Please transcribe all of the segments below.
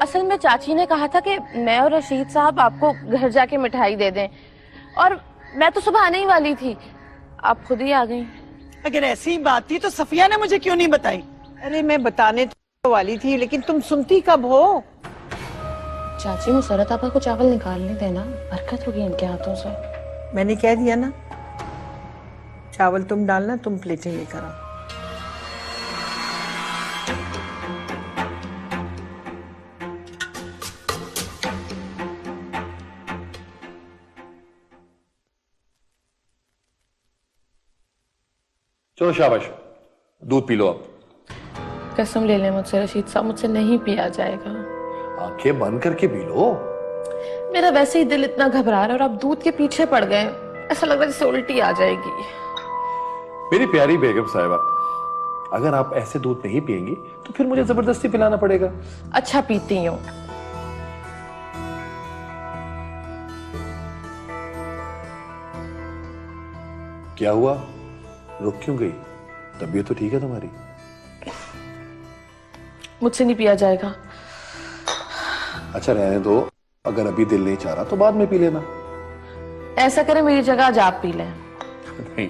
असल में चाची ने कहा था कि मैं और रशीद साहब आपको घर जाके मिठाई दे दें, और मैं तो सुबह आने ही वाली थी, आप खुद ही आ गई। अगर ऐसी ही बात थी तो सफिया ने मुझे क्यों नहीं बताई? अरे मैं बताने तो वाली थी, लेकिन तुम सुनती कब हो? चाची मुसरत आपा को चावल निकालने देना, बरकत होगी इनके हाथों से। मैंने कह दिया ना, चावल तुम डालना, तुम प्लेटें लेकर आओ। चलो शाबाश, दूध पी लो आप। कसम ले लें मुझसे रशीद साहब, मुझसे नहीं पिया जाएगा। आंखें बंद करके पी लो। मेरा वैसे ही दिल इतना घबरा रहा है और आप दूध के पीछे पड़ गए, ऐसा लग रहा है जैसे उल्टी आ जाएगी। मेरी प्यारी बेगम साहिबा, अगर आप ऐसे दूध नहीं पिएंगी तो फिर मुझे जबरदस्ती पिलाना पड़ेगा। अच्छा पीती हूँ। क्या हुआ, रुक क्यों गई? तबीयत तो ठीक है तुम्हारी? मुझसे नहीं पिया जाएगा। अच्छा रहने दो, अगर अभी दिल नहीं चाह रहा तो बाद में पी लेना। ऐसा करें मेरी जगह आज आप पी लें। नहीं,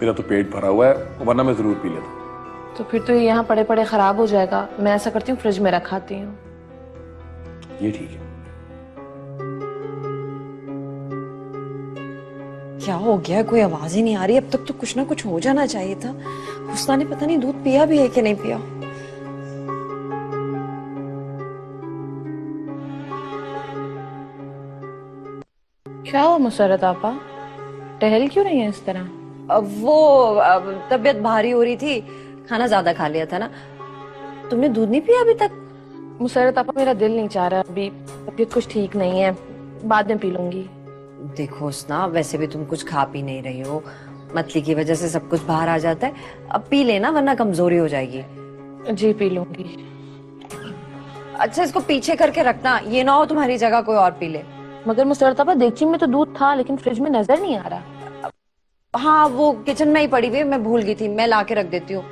मेरा तो पेट भरा हुआ है, वरना मैं जरूर पी लेता। तो फिर तो ये यहाँ पड़े पड़े खराब हो जाएगा। मैं ऐसा करती हूँ, फ्रिज में रखाती हूँ। ये ठीक है। क्या हो गया? कोई आवाज ही नहीं आ रही। अब तक तो कुछ ना कुछ हो जाना चाहिए था। हुस्ना ने पता नहीं दूध पिया भी है कि नहीं पिया। क्या हुआ मुसरत आपा, टहल क्यों नहीं है इस तरह? तबीयत भारी हो रही थी, खाना ज्यादा खा लिया था ना। तुमने दूध नहीं पिया अभी तक? मुसरत आपा मेरा दिल नहीं चाह रहा, अभी तबीयत कुछ ठीक नहीं है, बाद में पी लूंगी। देखो हुस्ना, वैसे भी तुम कुछ खा पी नहीं रही हो, मतली की वजह से सब कुछ बाहर आ जाता है। अब पी लेना, वरना कमजोरी हो जाएगी। जी पी लूंगी। अच्छा इसको पीछे करके रखना, ये ना हो तुम्हारी जगह कोई और पी ले। मगर मुसरत आपा देगची में तो दूध था, लेकिन फ्रिज में नजर नहीं आ रहा। हाँ वो किचन में ही पड़ी हुई, मैं भूल गई थी, मैं ला के रख देती हूँ।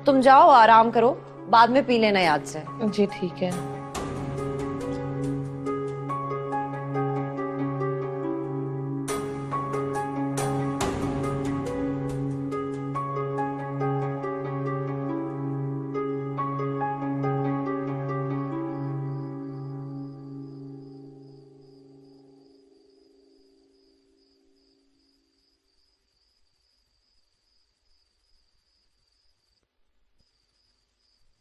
तुम जाओ आराम करो, बाद में पी लेना याद से। जी ठीक है।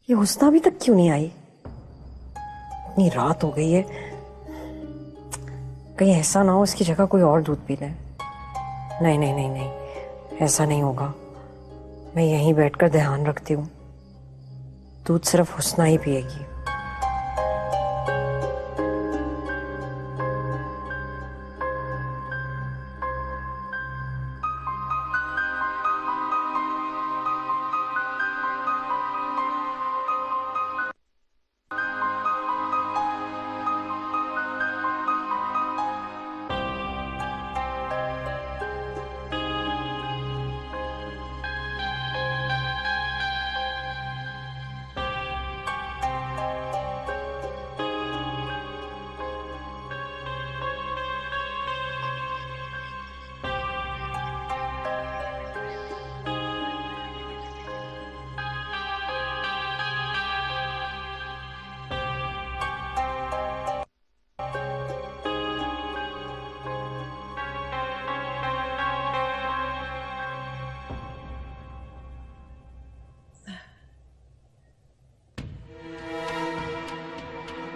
ये हुस्ना अभी तक क्यों नहीं आई? इतनी रात हो गई है, कहीं ऐसा ना हो इसकी जगह कोई और दूध पी ले। नहीं नहीं नहीं नहीं, ऐसा नहीं होगा। मैं यहीं बैठकर ध्यान रखती हूँ, दूध सिर्फ हुस्ना ही पिएगी।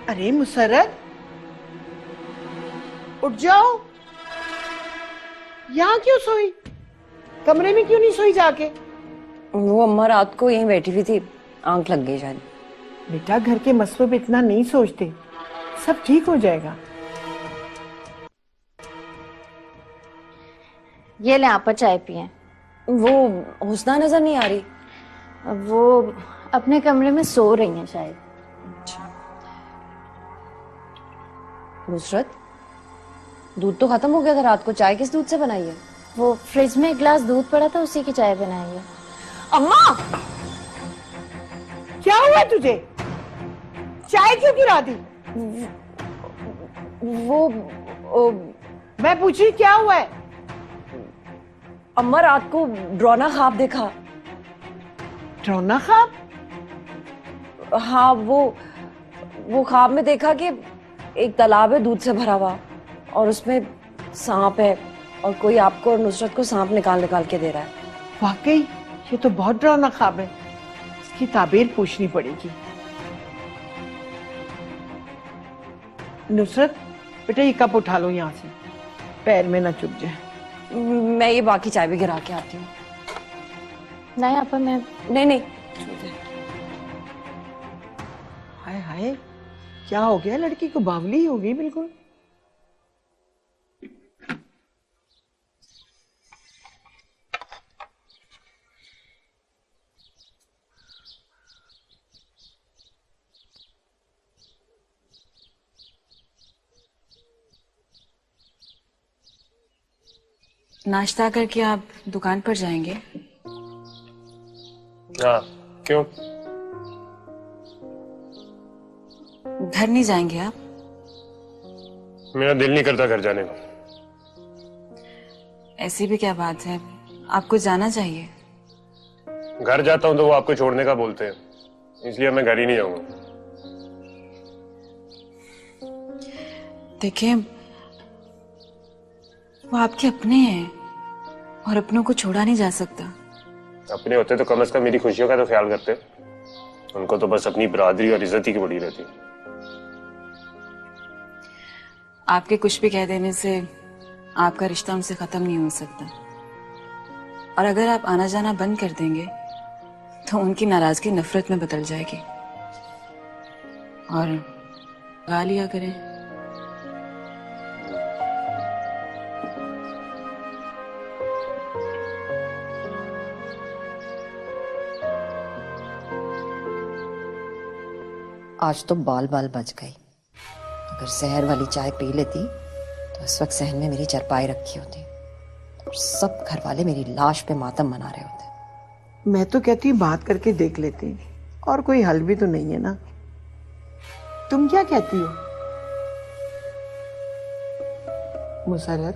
अरे मुसरत, उठ जाओ। यहाँ क्यों सोई? कमरे में क्यों नहीं सोई जाके? वो अम्मा रात को यहीं बैठी हुई थी, आंख लग गई शायद। बेटा घर के मसलों पे इतना नहीं सोचते, सब ठीक हो जाएगा। ये ले आपा चाय पिए। वो हुस्ना नजर नहीं आ रही। वो अपने कमरे में सो रही हैं शायद। नुसरत, दूध तो खत्म हो गया था रात को, चाय किस दूध से बनाई है? वो फ्रिज में एक गिलास दूध पड़ा था, उसी की चाय बनाई है। अम्मा! क्या हुआ तुझे? चाय क्यों गिरा दी? वो मैं पूछी क्या हुआ है? अम्मा रात को डरावना ख्वाब देखा। डरावना ख्वाब? हाँ, वो ख्वाब में देखा कि एक तालाब है दूध से भरा हुआ और उसमें सांप है और कोई आपको और नुसरत को सांप निकाल निकाल के दे रहा है। वाकई ये तो बहुत डरावना ख्वाब है, इसकी ताबीर पूछनी पड़ेगी। नुसरत बेटा ये कप उठा लो यहाँ से, पैर में ना चुभ जाए। मैं ये बाकी चाय भी गिरा के आती हूँ। नहीं आपा, मैं नहीं हाय हाय, क्या हो गया? लड़की को बावली हो गई बिल्कुल। नाश्ता करके आप दुकान पर जाएंगे? हाँ, क्यों? घर नहीं जाएंगे आप? मेरा दिल नहीं करता घर जाने को। ऐसी भी क्या बात है, आपको जाना चाहिए। घर जाता हूँ तो वो आपको छोड़ने का बोलते हैं, इसलिए मैं घर ही नहीं जाऊंगा। देखिए, वो आपके अपने हैं और अपनों को छोड़ा नहीं जा सकता। अपने होते तो कम से कम मेरी खुशियों का तो ख्याल करते। उनको तो बस अपनी बरादरी और इज्जत ही की पड़ी रहती। आपके कुछ भी कह देने से आपका रिश्ता उनसे खत्म नहीं हो सकता, और अगर आप आना जाना बंद कर देंगे तो उनकी नाराजगी नफरत में बदल जाएगी और गा लिया करें। आज तो बाल बाल बच गई। अगर जहर वाली चाय पी लेती तो इस वक्त सहन में मेरी चरपाई रखी होती और सब घर वाले मेरी लाश पे मातम मना रहे होते। मैं तो कहती हूँ बात करके देख लेते, और कोई हल भी तो नहीं है ना। तुम क्या कहती हो मुसर्रत?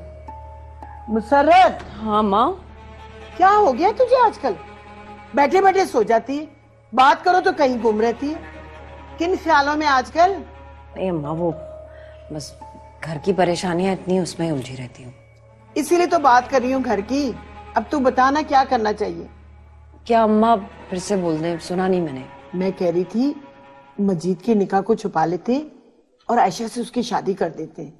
मुसर्रत, हाँ माँ। क्या हो गया तुझे आजकल? बैठे बैठे सो जाती है, बात करो तो कहीं गुम रहती है। किन ख्यालों में आजकल? नहीं अम्मा, वो बस घर की परेशानियां इतनी, उसमें उलझी रहती हूँ। इसीलिए तो बात कर रही हूँ घर की। अब तू बताना क्या करना चाहिए। क्या अम्मा फिर से बोल दें, सुना नहीं मैंने। मैं कह रही थी मजीद के निकाह को छुपा लेते और आयशा से उसकी शादी कर देते।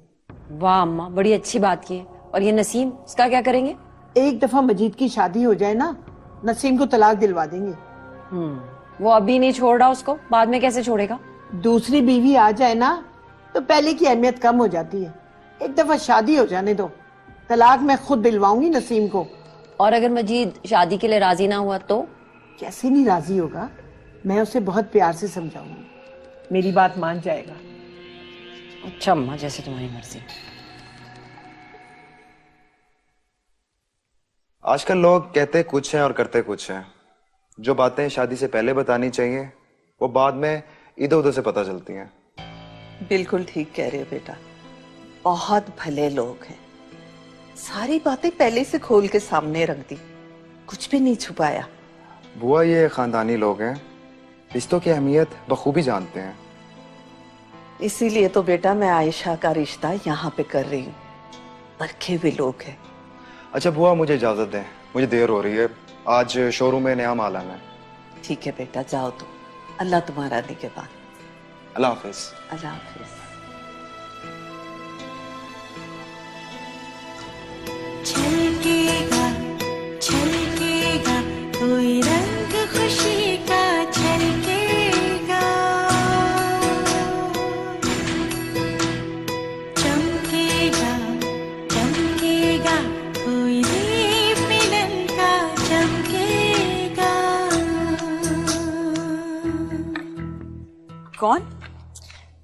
वाह अम्मा, बड़ी अच्छी बात की है। और ये नसीम, इसका क्या करेंगे? एक दफा मजीद की शादी हो जाए ना, नसीम को तलाक दिलवा देंगे। वो अभी नहीं छोड़ रहा उसको, बाद में कैसे छोड़ेगा? दूसरी बीवी आ जाए ना तो पहले की अहमियत कम हो जाती है। एक दफा शादी हो जाने दो, तलाक मैं खुद दिलवाऊंगी नसीम को। और अगर मजीद शादी के लिए राजी ना हुआ तो? कैसे नहीं राजी होगा? मैं उसे बहुत प्यार से समझाऊंगी, मेरी बात मान जाएगा। अच्छा अम्मा, जैसे तुम्हारी मर्जी। आजकल लोग कहते कुछ हैं और करते कुछ हैं। जो बातें शादी से पहले बतानी चाहिए वो बाद में इधर उधर से पता चलती हैं। बिल्कुल ठीक कह रहे हो बेटा, बहुत भले लोग हैं। सारी बातें पहले से खोल के सामने रख दी, कुछ भी नहीं छुपाया। बुआ, ये खानदानी लोग हैं, रिश्तों की अहमियत बखूबी जानते हैं। इसीलिए तो बेटा मैं आयशा का रिश्ता यहाँ पे कर रही हूँ। परखे हुए लोग हैं। अच्छा बुआ, मुझे इजाजत दें, मुझे देर हो रही है। आज शोरूम में नया माल आना है। ठीक है बेटा, जाओ तो। अल्लाह तुम्हारा निगहबान। अल्लाह हाफिज। अल्लाह हाफिज। छलकेगा छलकेगा कोई रंग खुशी का छलकेगा, चमकेगा चमकेगा कोई दीप मिलन का चमकेगा। कौन?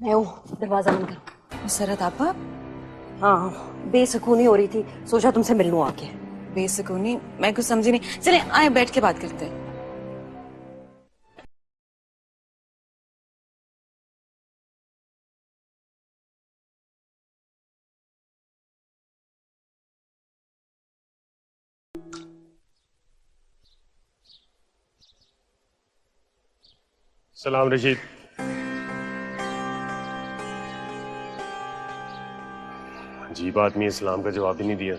मैं हूँ, दरवाजा बंद करो। मुसर्रत आपा? हाँ, बेसुकूनी हो रही थी, सोचा तुमसे मिल लूं आके। बेसुकूनी? मैं कुछ समझी नहीं। चले आए बैठ के बात करते हैं। सलाम रशीद। अजीब आदमी, इस्लाम का जवाब ही नहीं दिया।